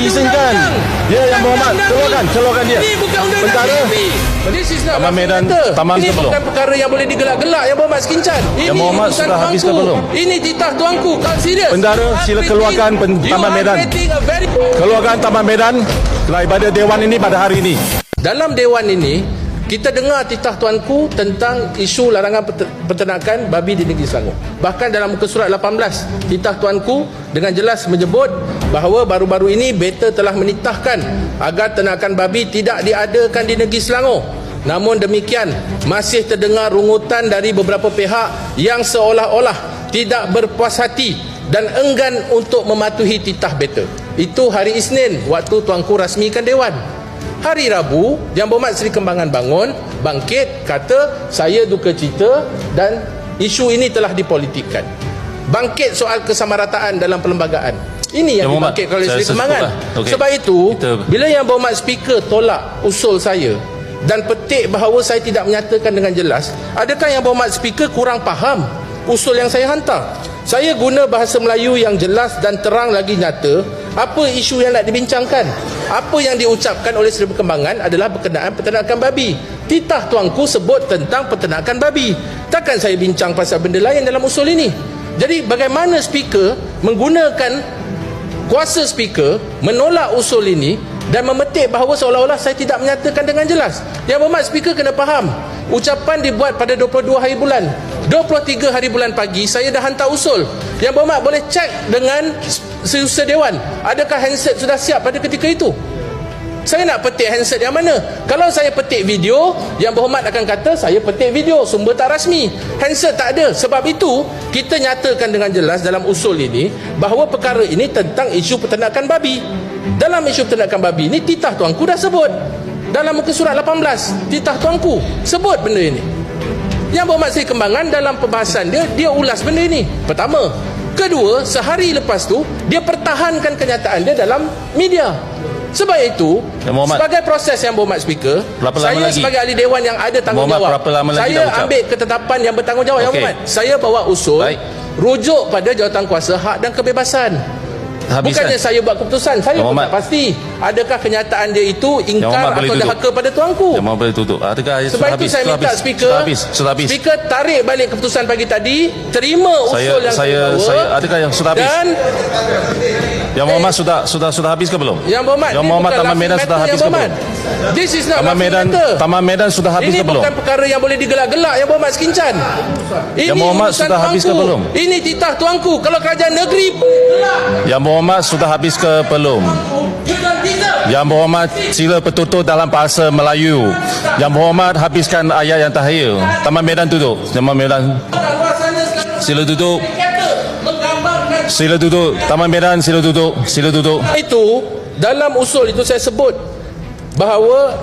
diizinkan. Ya, Yang Berhormat, keluarkan dia. Ini bukan undang-undang Bendara. PAP. This is not Taman Medan, taman ini ke belum? bukan perkara yang boleh digelak-gelak, Yang Berhormat sekincan. Ini Yang Berhormat urusan sudah habis ke tuanku. belum? Ini titah tuanku. Kalau serius. Bendara, sila keluarkan Taman Medan. Keluarkan Taman Medan daripada Dewan ini pada hari ini. Dalam Dewan ini, kita dengar titah tuanku tentang isu larangan peternakan babi di negeri Selangor. Bahkan dalam muka surat 18, titah tuanku dengan jelas menyebut bahawa baru-baru ini Beta telah menitahkan agar ternakan babi tidak diadakan di negeri Selangor. Namun demikian, masih terdengar rungutan dari beberapa pihak yang seolah-olah tidak berpuas hati dan enggan untuk mematuhi titah Beta. Itu hari Isnin, waktu tuanku rasmikan Dewan. Hari Rabu, Yang Berhormat Seri Kembangan Bangun bangkit, kata saya duka cita dan isu ini telah dipolitikkan. Bangkit soal kesamarataan dalam perlembagaan. Ini yang dibangkitkan oleh Seri Kembangan. Okay. Sebab itu, bila Yang Berhormat Speaker tolak usul saya dan petik bahawa saya tidak menyatakan dengan jelas, adakah Yang Berhormat Speaker kurang faham usul yang saya hantar? Saya guna bahasa Melayu yang jelas dan terang lagi nyata apa isu yang nak dibincangkan. Apa yang diucapkan oleh Seri Kembangan adalah berkenaan peternakan babi. Titah tuanku sebut tentang peternakan babi. Takkan saya bincang pasal benda lain dalam usul ini. Jadi bagaimana speaker menggunakan kuasa speaker menolak usul ini dan memetik bahawa seolah-olah saya tidak menyatakan dengan jelas. Yang Berhormat Speaker kena faham, ucapan dibuat pada 22 hari bulan. 23 hari bulan pagi saya dah hantar usul. Yang Berhormat boleh cek dengan Setiausaha Dewan, adakah handset sudah siap pada ketika itu. Saya nak petik handset yang mana? Kalau saya petik video, Yang Berhormat akan kata saya petik video, sumber tak rasmi. Handset tak ada. Sebab itu kita nyatakan dengan jelas dalam usul ini bahawa perkara ini tentang isu peternakan babi. Dalam isu peternakan babi ini, titah tuanku dah sebut. Dalam muka surat 18, titah tuanku sebut benda ini. Yang Berhormat Seri Kembangan dalam pembahasan dia ulas benda ini. Pertama. Kedua, sehari lepas tu dia pertahankan kenyataan dia dalam media. Sebab itu, sebagai proses Yang Berhormat Speaker, saya sebagai ahli Dewan yang ada tanggungjawab, saya ambil ketetapan yang bertanggungjawab. Yang Berhormat, saya bawa usul rujuk pada Jawatankuasa Hak dan Kebebasan. Bukannya saya buat keputusan. Saya pun tak pasti adakah kenyataan dia itu ingkar atau dahaka pada tuanku. Yang boleh tutup. Sebab itu saya minta speaker speaker tarik balik keputusan pagi tadi, terima usul yang saya adakah yang sudah habis? Dan Yang Berhormat sudah habis ke belum? Yang Berhormat Taman Medan sudah habis ke belum? This is not Taman Medan sudah habis ke belum? Ini bukan perkara yang boleh digelak-gelak, Yang Berhormat sekincan. Yang Berhormat sudah habis ke belum? Ini titah tuanku. Kalau kerajaan negeri Yang Berhormat sudah habis ke belum? Yang Berhormat sila bertutur dalam bahasa Melayu. Yang Berhormat habiskan ayat yang terakhir. Taman Medan tutup. Taman Medan sila tutup. Sila tutup. Taman Medan sila tutup. Sila tutup. Itu dalam usul itu saya sebut bahawa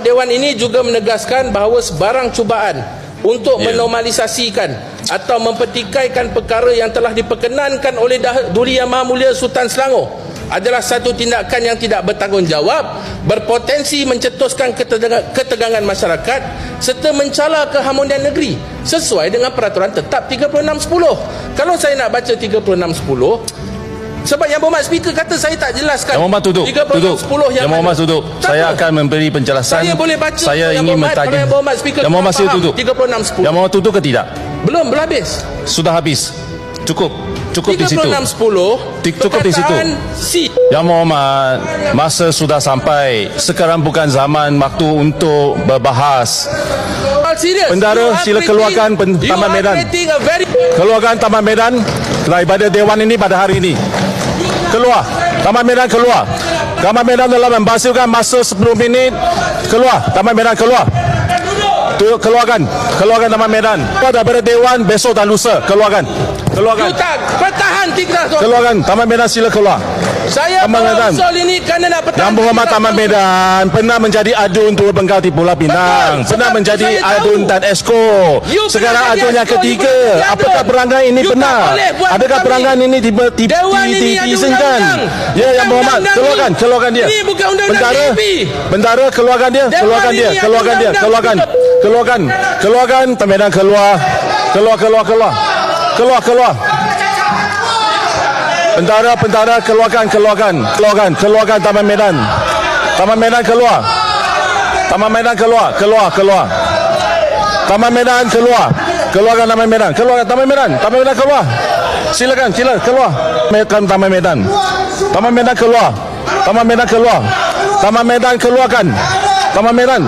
Dewan ini juga menegaskan bahawa sebarang cubaan untuk menormalisasikan atau mempertikaikan perkara yang telah diperkenankan oleh Duli Yang Maha Mulia Sultan Selangor adalah satu tindakan yang tidak bertanggungjawab, berpotensi mencetuskan ketegangan masyarakat serta mencela keharmonian negeri sesuai dengan peraturan tetap 3610. Kalau saya nak baca 3610, sebab Yang Berhormat Speaker kata saya tak jelaskan. Yang Berhormat tutup. Yang Berhormat tutup. Saya akan memberi penjelasan. Saya boleh baca. Saya ingin bertanya. Yang Berhormat Speaker Yang Berhormat sila tutup. 3610. Yang Berhormat tutup ke tidak? Belum habis. Sudah habis. Cukup di situ. 3610. Cukup di situ. Yang Berhormat, masa sudah sampai. Sekarang bukan zaman waktu untuk berbahas. Bendara, sila keluarkan Taman Medan. Keluarkan Taman Medan daripada Dewan ini pada hari ini. Keluar. Taman Medan keluar. Taman Medan telah membasuhkan masa 10 minit. Keluar. Taman Medan keluar. Keluarkan Taman Medan. Keluar daripada Dewan besok dan lusa. Keluarkan. Pertahan titah tuanku. Keluarkan Taman Medan, sila keluar. Saya bawa usul ini kerana nak pertahan. Yang Berhormat Taman Medan pernah menjadi adun Turut Bengkau di Pulau Pinang. Pernah menjadi adun Tan Esko. Sekarang adun yang ketiga. Apakah perangai ini benar? Adakah perangai ini diizinkan? Ya, Yang Berhormat, keluarkan dia. Bendara, keluarkan dia. Keluarkan Taman Medan, keluar. Pentara keluarkan Taman Medan. Taman Medan keluar. Taman Medan keluar. Taman Medan keluar. Keluarkan Taman Medan. Keluarkan Taman Medan. Taman Medan keluar. Silakan keluar. Taman Medan. Taman Medan keluar. Taman Medan keluar. Taman Medan keluarkan. Taman Medan.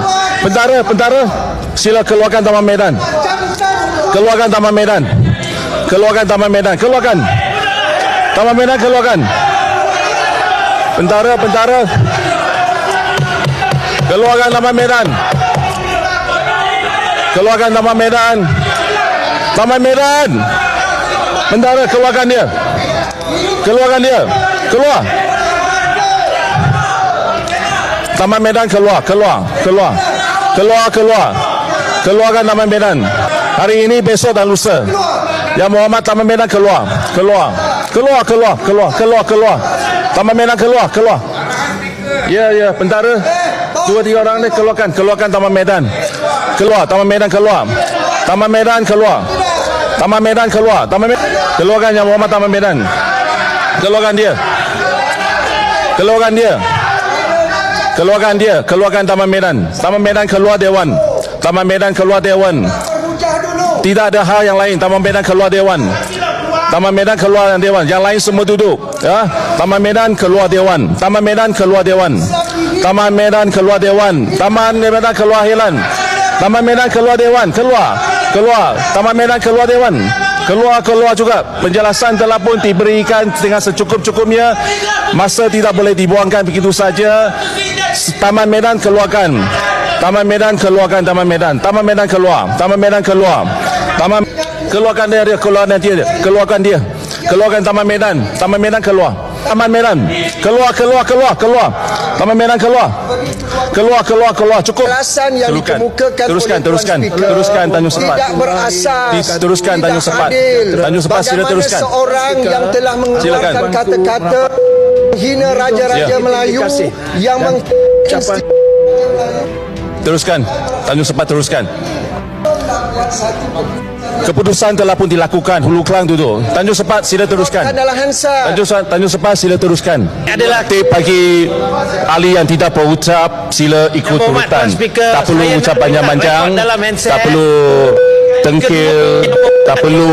Pentara. Sila keluarkan Taman Medan. Keluarkan Taman Medan. Keluarkan Taman Medan. Keluarkan. Taman Medan keluarkan. Pentara. Keluarkan Taman Medan. Keluarkan Taman Medan. Taman Medan. Pentara keluarkan dia. Keluarkan dia. Keluar. Taman Medan keluar. Keluarkan Taman Medan. Hari ini, besok dan lusa. Yang Muhammad Taman Medan keluar. Taman Medan keluar. Ya, pentara. 2-3 orang ni keluarkan Taman Medan. Taman Medan keluar. Keluarkan Yang Muhammad Taman Medan. Keluarkan Taman Medan. Taman Medan keluar Dewan. Tidak ada hal yang lain. Taman Medan keluar Dewan. Yang lain semua duduk. Ya. Taman Medan keluar Dewan. Taman Medan keluar Hilan. Taman Medan keluar Dewan. Keluar. Taman Medan keluar Dewan. Keluar juga. Penjelasan telah pun diberikan dengan secukup-cukupnya. Masa tidak boleh dibuangkan begitu saja. Taman Medan keluarkan. Taman Medan keluar. Keluarkan dia. Keluarkan Taman Medan. Keluar. Taman Medan keluar. Taman Medan keluar. Cukup. Penjelasan yang dikemukakan Teruskan Tanjung Sepat. Tidak berasas. Teruskan Tanjung Sepat. Tanjung Sepat, sila teruskan. Bagaimana seorang yang telah mengeluarkan kata-kata hina raja-raja Melayu yang Teruskan. Tanjung Sepat teruskan. Keputusan telah pun dilakukan. Hulu Kelang duduk. Tanjung Sepat sila teruskan. adalah Hansard. Tanjung Sepat sila teruskan. Adalah bagi ahli yang tidak berucap sila ikut urutan. Tak perlu ucap panjang-panjang. Tak perlu tengkil. Tak perlu